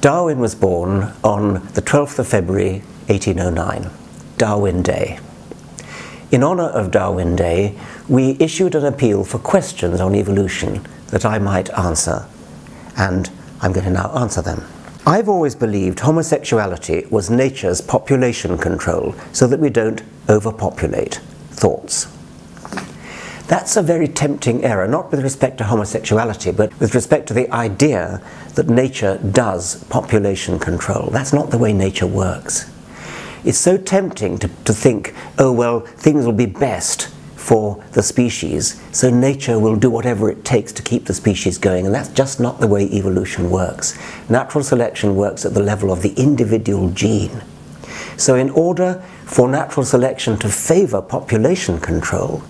Darwin was born on the 12th of February 1809, Darwin Day. In honour of Darwin Day, we issued an appeal for questions on evolution that I might answer, and I'm going to now answer them. I've always believed homosexuality was nature's population control so that we don't overpopulate thoughts. That's a very tempting error, not with respect to homosexuality, but with respect to the idea that nature does population control. That's not the way nature works. It's so tempting to think, oh well, things will be best for the species, so nature will do whatever it takes to keep the species going, and that's just not the way evolution works. Natural selection works at the level of the individual gene. So in order for natural selection to favour population control,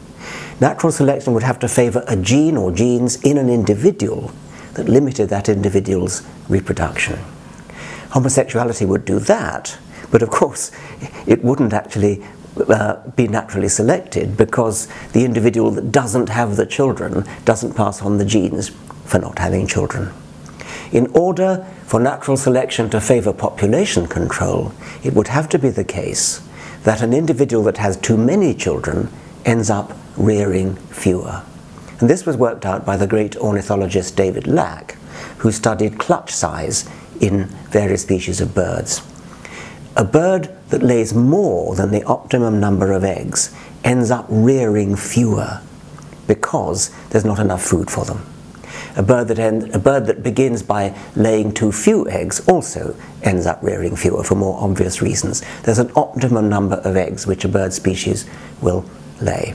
natural selection would have to favour a gene or genes in an individual that limited that individual's reproduction. Homosexuality would do that, but of course it wouldn't actually be naturally selected, because the individual that doesn't have the children doesn't pass on the genes for not having children. In order for natural selection to favour population control, it would have to be the case that an individual that has too many children ends up rearing fewer. And this was worked out by the great ornithologist David Lack, who studied clutch size in various species of birds. A bird that lays more than the optimum number of eggs ends up rearing fewer because there's not enough food for them. A bird that begins by laying too few eggs also ends up rearing fewer for more obvious reasons. There's an optimum number of eggs which a bird species will lay.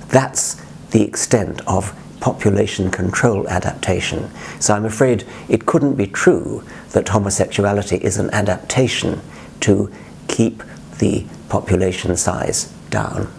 That's the extent of population control adaptation. So I'm afraid it couldn't be true that homosexuality is an adaptation to keep the population size down.